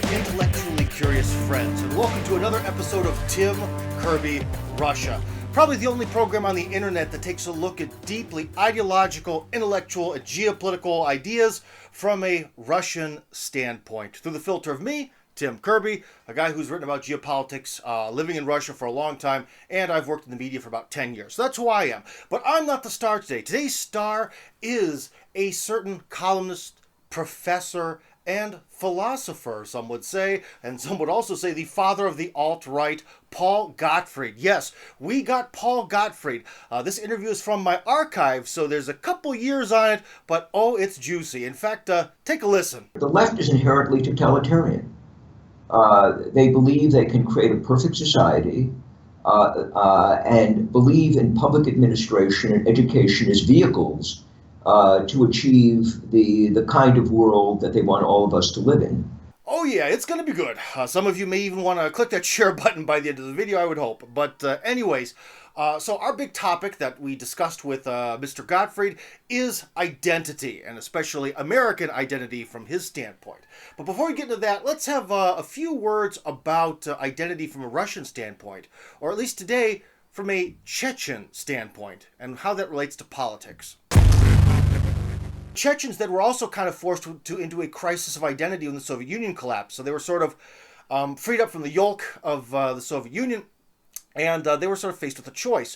intellectually curious friends, and welcome to another episode of Kirby Russia. Probably the only program on the internet that takes a look at deeply ideological, intellectual, and geopolitical ideas from a Russian standpoint. Through the filter of me, Tim Kirby, a guy who's written about geopolitics, living in Russia for a long time, and I've worked in the media for about 10 years. So that's who I am. But I'm not the star today. Today's star is a certain columnist, professor, and philosopher, some would say, and some would also say the father of the alt-right, Paul Gottfried. Yes, we got Paul Gottfried. This interview is from my archive, so there's a couple years on it, but oh, it's juicy. In fact, take a listen. The left is inherently totalitarian. They believe they can create a perfect society and believe in public administration and education as vehicles to achieve the kind of world that they want all of us to live in. Oh yeah, it's going to be good. Some of you may even want to click that share button by the end of the video, I would hope. But anyways, so our big topic that we discussed with Mr. Gottfried is identity, and especially American identity from his standpoint. But before we get into that, let's have a few words about identity from a Russian standpoint, or at least today from a Chechen standpoint, and how that relates to politics. Chechens that were also kind of forced into a crisis of identity when the Soviet Union collapsed. So they were sort of freed up from the yoke of the Soviet Union, and they were sort of faced with a choice.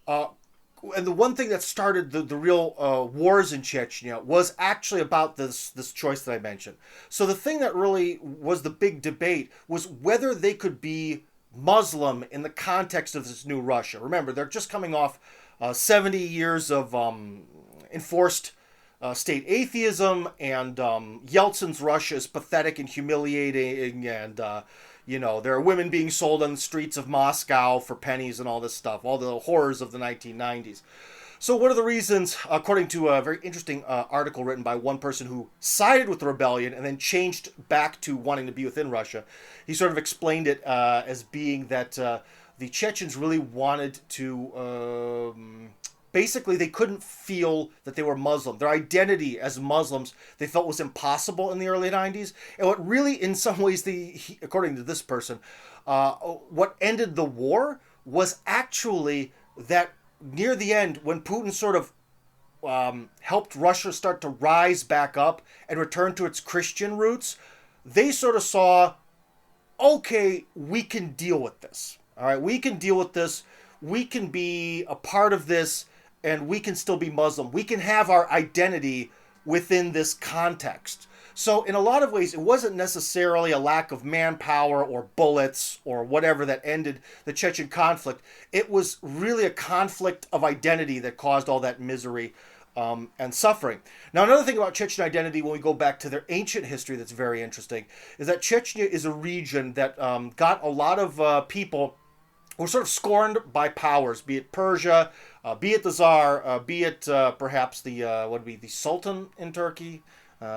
And the one thing that started the real wars in Chechnya was actually about this choice that I mentioned. So the thing that really was the big debate was whether they could be Muslim in the context of this new Russia. Remember, they're just coming off 70 years of enforced state atheism, and Yeltsin's Russia is pathetic and humiliating, and there are women being sold on the streets of Moscow for pennies and all this stuff, all the horrors of the 1990s. So one of the reasons, according to a very interesting article written by one person who sided with the rebellion and then changed back to wanting to be within Russia, he sort of explained it as being that the Chechens really wanted to basically, they couldn't feel that they were Muslim. Their identity as Muslims, they felt, was impossible in the early 90s. And what really, in some ways, according to this person, what ended the war was actually that near the end, when Putin sort of helped Russia start to rise back up and return to its Christian roots, they sort of saw, okay, we can deal with this. All right, we can deal with this. We can be a part of this, and we can still be Muslim. We can have our identity within this context. So in a lot of ways, it wasn't necessarily a lack of manpower or bullets or whatever that ended the Chechen conflict. It was really a conflict of identity that caused all that misery and suffering. Now, another thing about Chechen identity, when we go back to their ancient history that's very interesting, is that Chechnya is a region that got a lot of people were sort of scorned by powers, be it Persia, be it the Tsar, be it perhaps the Sultan in Turkey.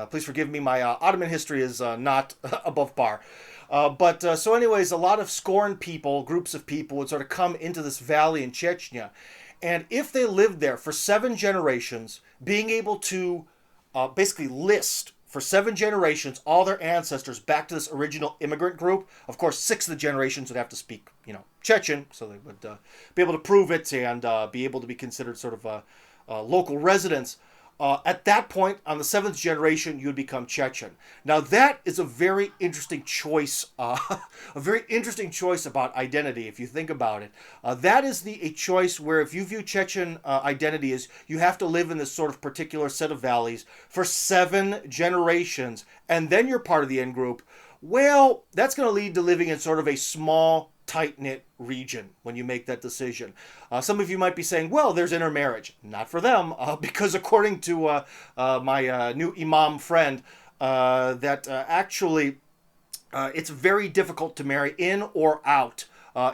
Please forgive me, my Ottoman history is not above par. So anyways, a lot of scorned people, groups of people, would sort of come into this valley in Chechnya. And if they lived there for 7 generations, being able to basically list for 7 generations all their ancestors back to this original immigrant group. Of course, 6 of the generations would have to speak, Chechen, so they would be able to prove it and be able to be considered sort of local residents. At that point, on the 7th generation, you would become Chechen. Now, that is a very interesting choice, about identity, if you think about it. That is a choice where if you view Chechen identity as you have to live in this sort of particular set of valleys for 7 generations, and then you're part of the in-group, well, that's going to lead to living in sort of a small, tight-knit region when you make that decision. Some of you might be saying, well, there's intermarriage. Not for them, because according to my new imam friend, that actually it's very difficult to marry in or out.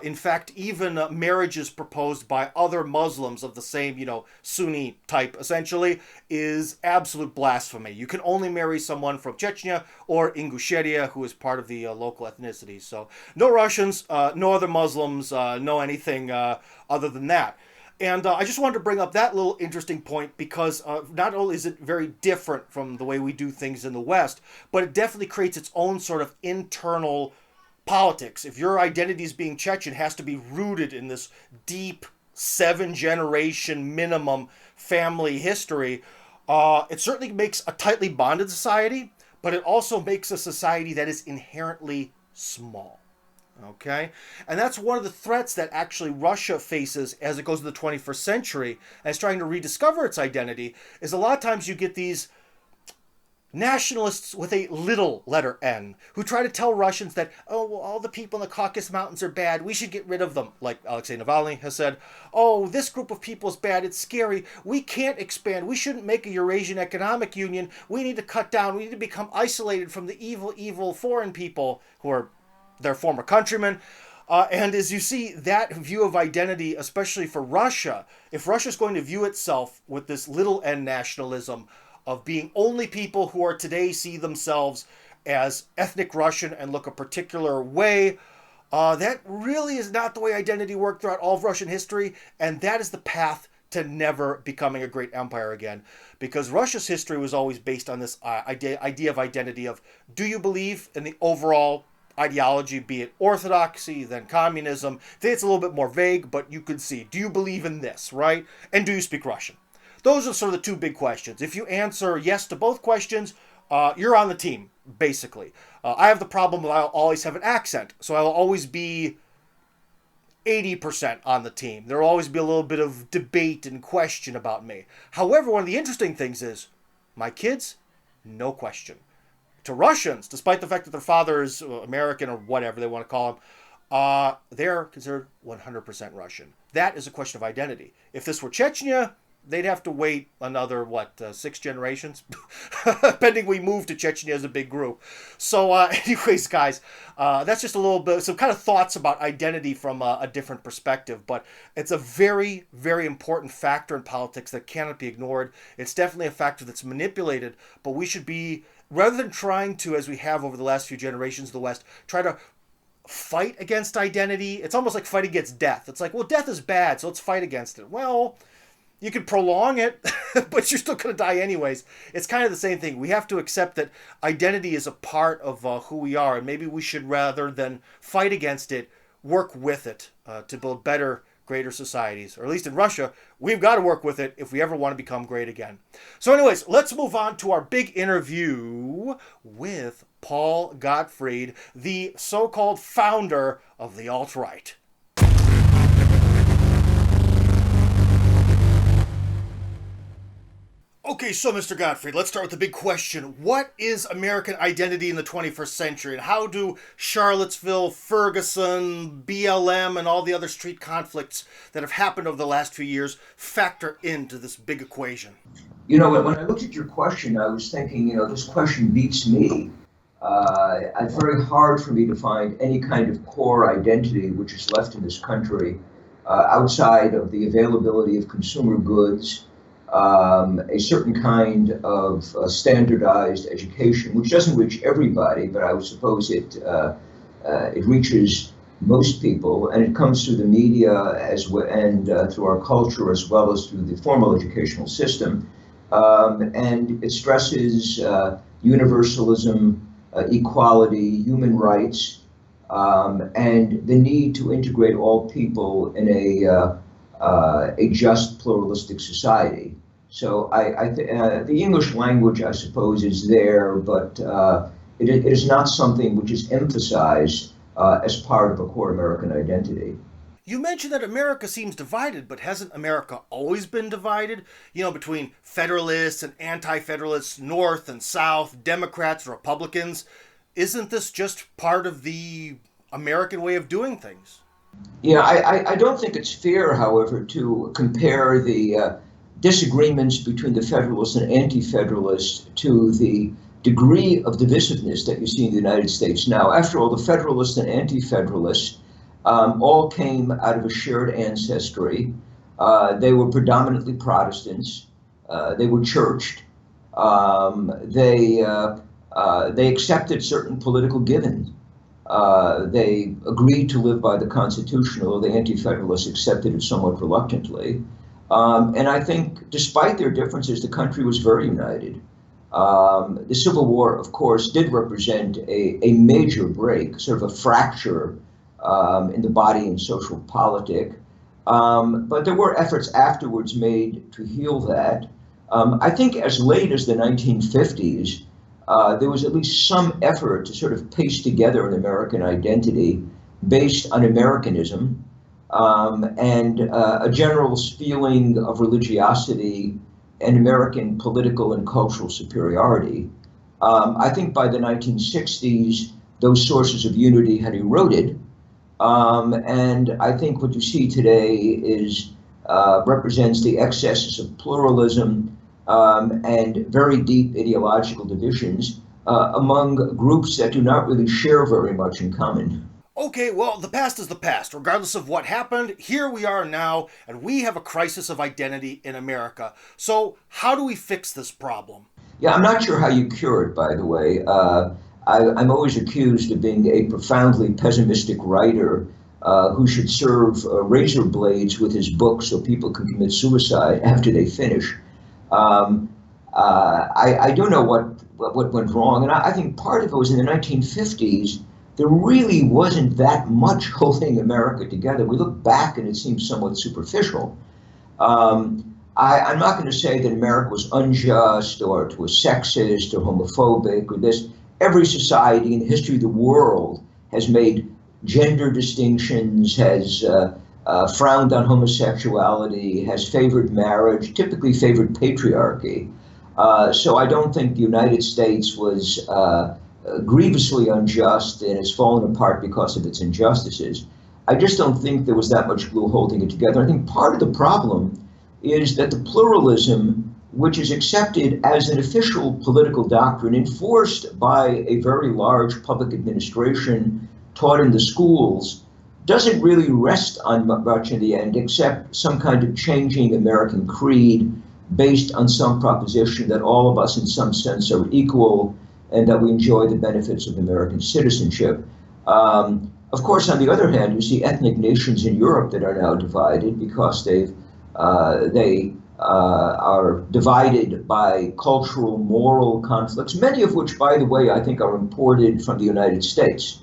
In fact, even marriages proposed by other Muslims of the same, Sunni type, essentially, is absolute blasphemy. You can only marry someone from Chechnya or Ingushetia, who is part of the local ethnicity. So no Russians, no other Muslims, no anything other than that. And I just wanted to bring up that little interesting point because not only is it very different from the way we do things in the West, but it definitely creates its own sort of internal politics. If your identity is being Chechen, it has to be rooted in this deep 7-generation minimum family history. It certainly makes a tightly bonded society, but it also makes a society that is inherently small. Okay? And that's one of the threats that actually Russia faces as it goes to the 21st century and is trying to rediscover its identity, is a lot of times you get these nationalists with a little letter N who try to tell Russians that, oh, well, all the people in the Caucasus Mountains are bad, we should get rid of them. Like Alexei Navalny has said, oh, this group of people is bad, it's scary, we can't expand, we shouldn't make a Eurasian Economic Union, we need to cut down, we need to become isolated from the evil foreign people who are their former countrymen. And as you see, that view of identity, especially for Russia, if Russia's going to view itself with this little n nationalism of being only people who are today see themselves as ethnic Russian and look a particular way, that really is not the way identity worked throughout all of Russian history, and that is the path to never becoming a great empire again. Because Russia's history was always based on this idea of identity of, do you believe in the overall ideology, be it orthodoxy, then communism. Today it's a little bit more vague, but you could see, do you believe in this, right? And do you speak Russian? Those are sort of the two big questions. If you answer yes to both questions, you're on the team, basically. I have the problem that I'll always have an accent, so I'll always be 80% on the team. There will always be a little bit of debate and question about me. However, one of the interesting things is, my kids, no question. To Russians, despite the fact that their father is American or whatever they want to call him, they're considered 100% Russian. That is a question of identity. If this were Chechnya, they'd have to wait another, 6 generations? Pending we move to Chechnya as a big group. So anyways, guys, that's just a little bit, some kind of thoughts about identity from a different perspective. But it's a very, very important factor in politics that cannot be ignored. It's definitely a factor that's manipulated, but we should be, rather than trying to, as we have over the last few generations of the West, try to fight against identity. It's almost like fighting against death. It's like, well, death is bad, so let's fight against it. Well, you can prolong it, but you're still going to die anyways. It's kind of the same thing. We have to accept that identity is a part of who we are, and maybe we should, rather than fight against it, work with it to build better, greater societies. Or at least in Russia, we've got to work with it if we ever want to become great again. So anyways, let's move on to our big interview with Paul Gottfried, the so-called founder of the alt-right. Okay, so Mr. Gottfried, let's start with the big question. What is American identity in the 21st century? And how do Charlottesville, Ferguson, BLM, and all the other street conflicts that have happened over the last few years factor into this big equation? You know, when I looked at your question, I was thinking, this question beats me. It's very hard for me to find any kind of core identity which is left in this country outside of the availability of consumer goods, a certain kind of standardized education, which doesn't reach everybody, but I would suppose it reaches most people, and it comes through the media and through our culture as well as through the formal educational system, and it stresses universalism, equality, human rights, and the need to integrate all people in a just pluralistic society. So the English language, I suppose, is there, but it is not something which is emphasized as part of a core American identity. You mentioned that America seems divided, but hasn't America always been divided? Between Federalists and Anti-Federalists, North and South, Democrats, Republicans. Isn't this just part of the American way of doing things? Yeah, I don't think it's fair, however, to compare the disagreements between the Federalists and Anti-Federalists to the degree of divisiveness that you see in the United States now. After all, the Federalists and Anti-Federalists all came out of a shared ancestry. They were predominantly Protestants. They were churched. They accepted certain political givens. They agreed to live by the Constitution, although the Anti-Federalists accepted it somewhat reluctantly. And I think, despite their differences, the country was very united. The Civil War, of course, did represent a major break, sort of a fracture in the body and social politic. But there were efforts afterwards made to heal that. I think as late as the 1950s, there was at least some effort to sort of paste together an American identity based on Americanism and a general feeling of religiosity and American political and cultural superiority. I think by the 1960s, those sources of unity had eroded. And I think what you see today is represents the excesses of pluralism and very deep ideological divisions among groups that do not really share very much in common. Okay, well, the past is the past. Regardless of what happened, here we are now, and we have a crisis of identity in America. So, how do we fix this problem? Yeah, I'm not sure how you cure it, by the way. I'm always accused of being a profoundly pessimistic writer who should serve razor blades with his book so people can commit suicide after they finish. I don't know what went wrong, and I think part of it was in the 1950s. There really wasn't that much holding America together. We look back and it seems somewhat superficial. I'm not going to say that America was unjust or it was sexist or homophobic or this. Every society in the history of the world has made gender distinctions, has frowned on homosexuality, has favored marriage, typically favored patriarchy. So I don't think the United States was grievously unjust and has fallen apart because of its injustices. I just don't think there was that much glue holding it together. I think part of the problem is that the pluralism, which is accepted as an official political doctrine enforced by a very large public administration taught in the schools, doesn't really rest on much in the end except some kind of changing American creed based on some proposition that all of us in some sense are equal and that we enjoy the benefits of American citizenship. Of course, on the other hand, you see ethnic nations in Europe that are now divided because they are divided by cultural, moral conflicts, many of which, by the way, I think are imported from the United States.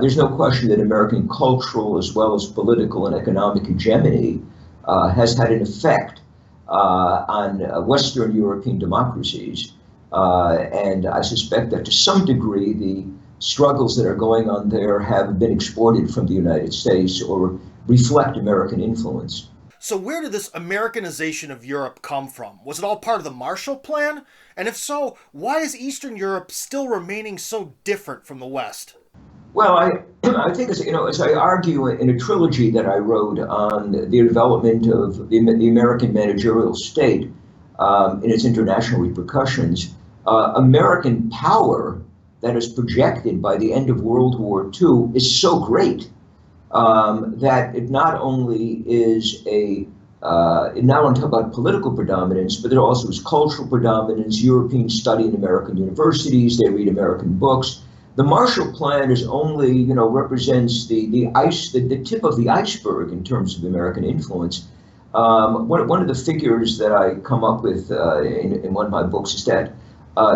There's no question that American cultural as well as political and economic hegemony has had an effect on Western European democracies. And I suspect that to some degree, the struggles that are going on there have been exported from the United States or reflect American influence. So, where did this Americanization of Europe come from? Was it all part of the Marshall Plan? And if so, why is Eastern Europe still remaining so different from the West? Well, I think as I argue in a trilogy that I wrote on the development of the American managerial state in its international repercussions, American power that is projected by the end of World War II is so great that it not only is it not only talk about political predominance, but there also is cultural predominance. Europeans study in American universities, they read American books. The Marshall Plan is only, represents the tip of the iceberg in terms of American influence. One of the figures that I come up with in one of my books is that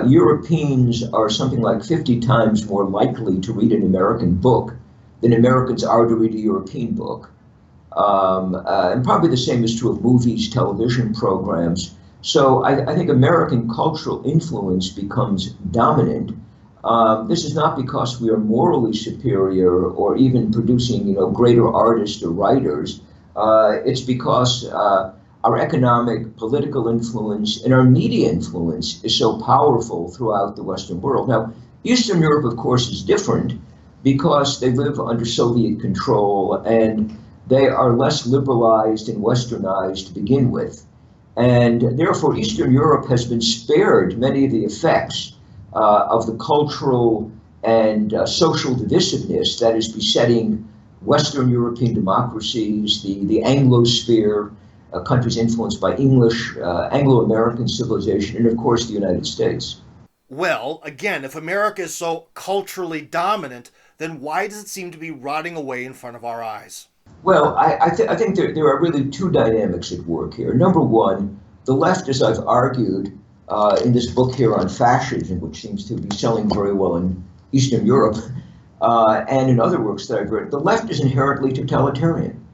Europeans are something like 50 times more likely to read an American book than Americans are to read a European book. And probably the same is true of movies, television programs. So I think American cultural influence becomes dominant. This is not because we are morally superior or even producing, greater artists or writers. It's because our economic, political influence and our media influence is so powerful throughout the Western world. Now, Eastern Europe, of course, is different because they live under Soviet control and they are less liberalized and westernized to begin with. And therefore, Eastern Europe has been spared many of the effects of the cultural and social divisiveness that is besetting Western European democracies, the Anglosphere, countries influenced by English, Anglo-American civilization, and of course the United States. Well, again, if America is so culturally dominant, then why does it seem to be rotting away in front of our eyes? Well, I think there are really two dynamics at work here. Number one, the left, as I've argued in this book here on fascism, which seems to be selling very well in Eastern Europe, and in other works that I've read, the left is inherently totalitarian.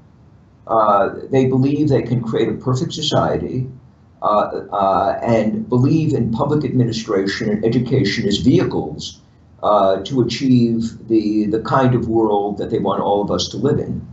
They believe they can create a perfect society and believe in public administration and education as vehicles to achieve the kind of world that they want all of us to live in.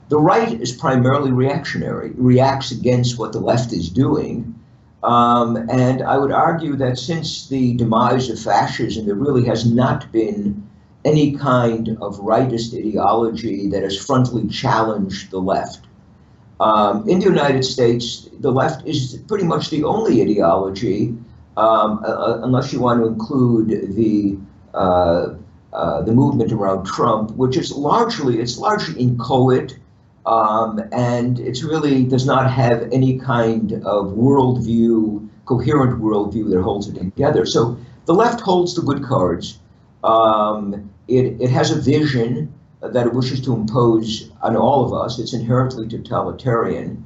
The right is primarily reactionary, reacts against what the left is doing. And I would argue that since the demise of fascism, there really has not been any kind of rightist ideology that has frontally challenged the left. In the United States, the left is pretty much the only ideology, unless you want to include the movement around Trump, which is largely inchoate, and it really does not have any kind of worldview, coherent worldview that holds it together. So the left holds the good cards. It has a vision that it wishes to impose on all of us. It's inherently totalitarian.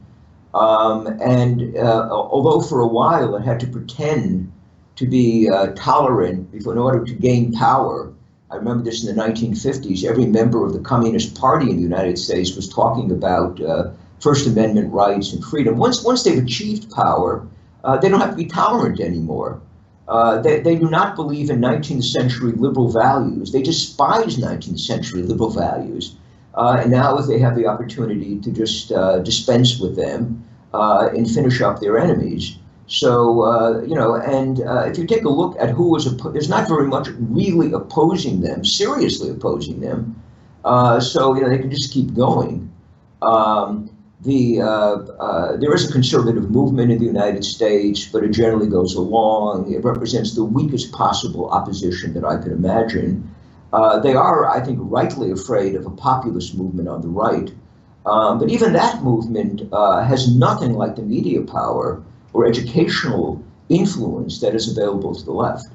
And although for a while it had to pretend to be tolerant in order to gain power, I remember this in the 1950s, every member of the Communist Party in the United States was talking about First Amendment rights and freedom. Once they've achieved power, they don't have to be tolerant anymore. They do not believe in 19th century liberal values. They despise 19th century liberal values. And now they have the opportunity to just dispense with them and finish up their enemies. So, if you take a look at who was, there's not very much really opposing them, seriously opposing them. They can just keep going. There is a conservative movement in the United States, but it generally goes along. It represents the weakest possible opposition that I could imagine. They are, I think, rightly afraid of a populist movement on the right. But even that movement has nothing like the media power or educational influence that is available to the left.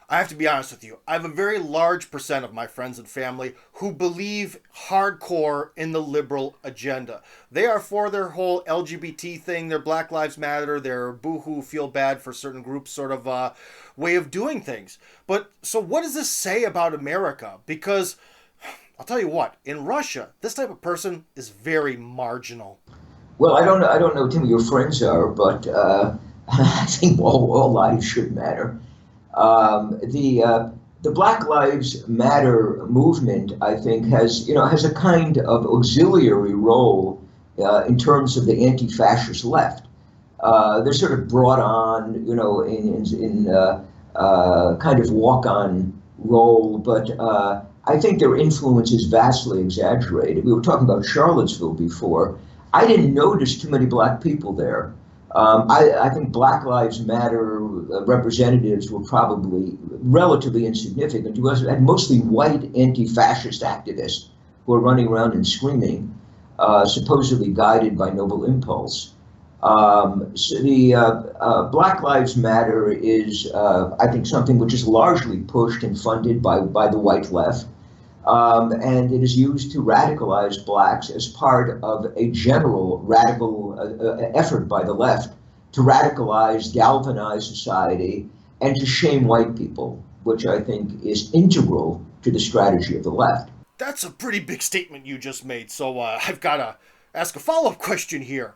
I have to be honest with you. I have a very large percent of my friends and family who believe hardcore in the liberal agenda. They are for their whole LGBT thing, their Black Lives Matter, their boohoo, feel bad for certain groups sort of way of doing things. But so what does this say about America? Because I'll tell you what, in Russia, this type of person is very marginal. Well, I don't know, Tim, who your friends are, but I think all lives should matter. The Black Lives Matter movement, I think, has a kind of auxiliary role in terms of the anti-fascist left. They're sort of brought on, in kind of walk-on role, but I think their influence is vastly exaggerated. We were talking about Charlottesville before. I didn't notice too many black people there. I think Black Lives Matter representatives were probably relatively insignificant. You had mostly white anti-fascist activists who were running around and screaming, supposedly guided by noble impulse. Black Lives Matter is, I think, something which is largely pushed and funded by the white left. And it is used to radicalize blacks as part of a general radical effort by the left to radicalize, galvanize society, and to shame white people, which I think is integral to the strategy of the left. That's a pretty big statement you just made, so I've got to ask a follow-up question here.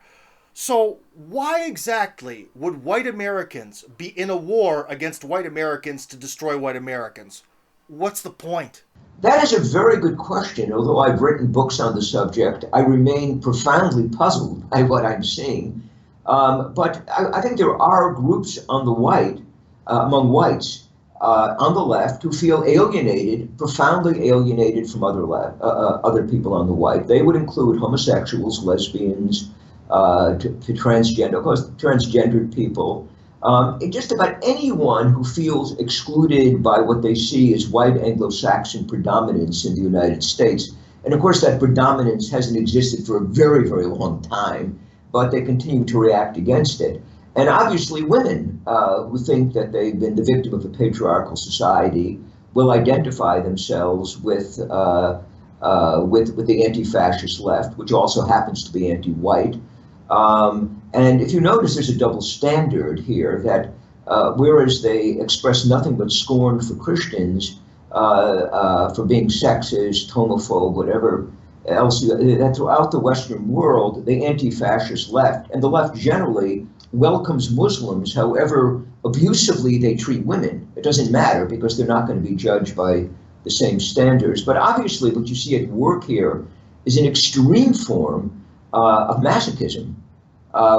So why exactly would white Americans be in a war against white Americans to destroy white Americans? What's the point? That is a very good question. Although I've written books on the subject, I remain profoundly puzzled by what I'm seeing. But I think there are groups on the among whites on the left who feel alienated, profoundly alienated from other people on the right. They would include homosexuals, lesbians, to transgender, of course, transgendered people. Just about anyone who feels excluded by what they see as white Anglo-Saxon predominance in the United States. And of course, that predominance hasn't existed for a very, very long time, but they continue to react against it. And obviously women who think that they've been the victim of a patriarchal society, will identify themselves with the anti-fascist left, which also happens to be anti-white. And if you notice, there's a double standard here that whereas they express nothing but scorn for Christians for being sexist, homophobe, whatever else, that throughout the Western world, the anti-fascist left, and the left generally, welcomes Muslims, however abusively they treat women. It doesn't matter because they're not going to be judged by the same standards. But obviously what you see at work here is an extreme form of masochism,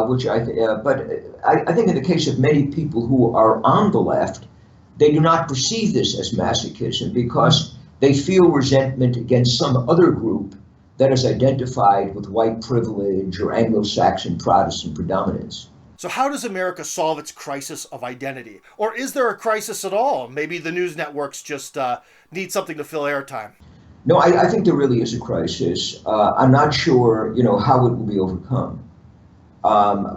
which I think in the case of many people who are on the left, they do not perceive this as masochism because they feel resentment against some other group that is identified with white privilege or Anglo-Saxon Protestant predominance. So how does America solve its crisis of identity? Or is there a crisis at all? Maybe the news networks just need something to fill airtime. No, I think there really is a crisis. I'm not sure, how it will be overcome.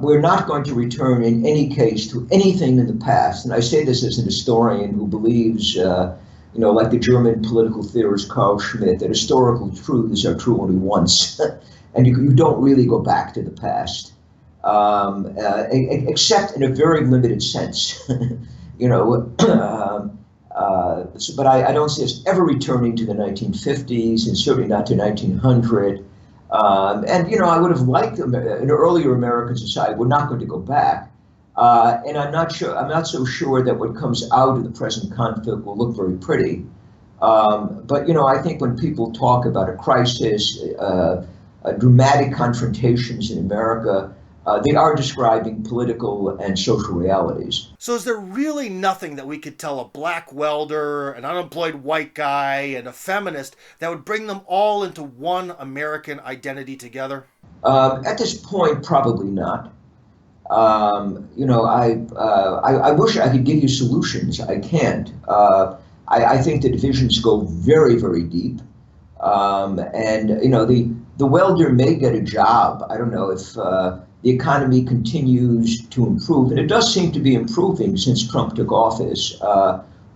We're not going to return in any case to anything in the past. And I say this as an historian who believes, like the German political theorist Carl Schmitt, that historical truths are true only once. And you don't really go back to the past. Except in a very limited sense, but I don't see us ever returning to the 1950s and certainly not to 1900. I would have liked an earlier American society. We're not going to go back. And I'm not so sure that what comes out of the present conflict will look very pretty. But I think when people talk about a crisis, dramatic confrontations in America, they are describing political and social realities. So is there really nothing that we could tell a black welder, an unemployed white guy, and a feminist that would bring them all into one American identity together? At this point, probably not. I wish I could give you solutions. I can't. I think the divisions go very, very deep. The welder may get a job. I don't know if the economy continues to improve, and it does seem to be improving since Trump took office,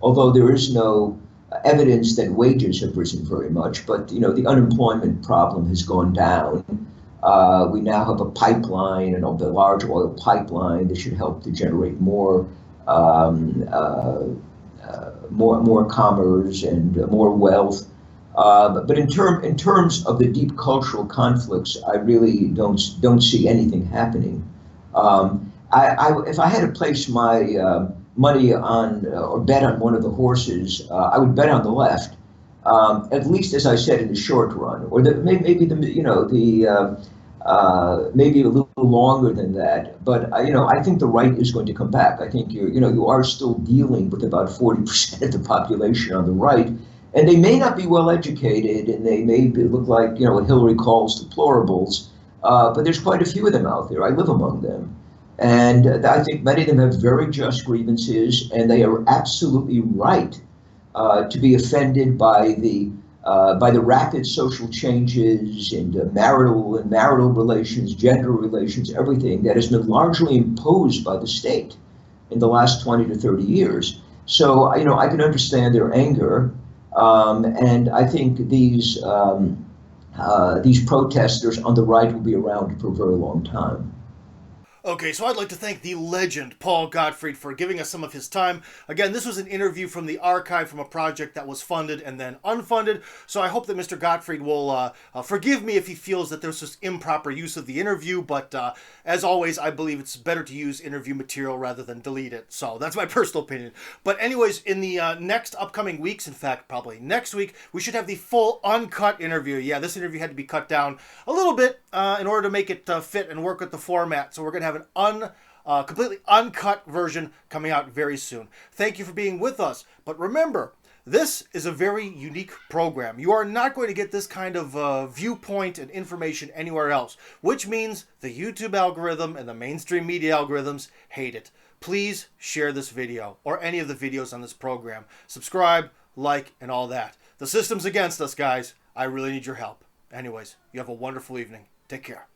although there is no evidence that wages have risen very much. But, the unemployment problem has gone down. We now have a pipeline, a large oil pipeline that should help to generate more commerce and more wealth. But in terms of the deep cultural conflicts, I really don't see anything happening. If I had to place my money on or bet on one of the horses, I would bet on the left. At least, as I said, in the short run, or maybe a little longer than that. But I think the right is going to come back. I think you are still dealing with about 40% of the population on the right. And they may not be well educated, and they may look like, what Hillary calls deplorables, but there's quite a few of them out there. I live among them. And I think many of them have very just grievances, and they are absolutely right to be offended by the rapid social changes and marital relations, gender relations, everything that has been largely imposed by the state in the last 20 to 30 years. So, I can understand their anger. And I think these protesters on the right will be around for a very long time. Okay, so I'd like to thank the legend, Paul Gottfried, for giving us some of his time. Again, this was an interview from the archive from a project that was funded and then unfunded, so I hope that Mr. Gottfried will forgive me if he feels that there's just improper use of the interview, but as always, I believe it's better to use interview material rather than delete it, so that's my personal opinion. But anyways, in the next upcoming weeks, in fact, probably next week, we should have the full uncut interview. Yeah, this interview had to be cut down a little bit in order to make it fit and work with the format, so we're going to have an completely uncut version coming out very soon. Thank you for being with us. But remember, this is a very unique program. You are not going to get this kind of viewpoint and information anywhere else, which means the YouTube algorithm and the mainstream media algorithms hate it. Please share this video or any of the videos on this program. Subscribe, like, and all that. The system's against us, guys. I really need your help. Anyways, you have a wonderful evening. Take care.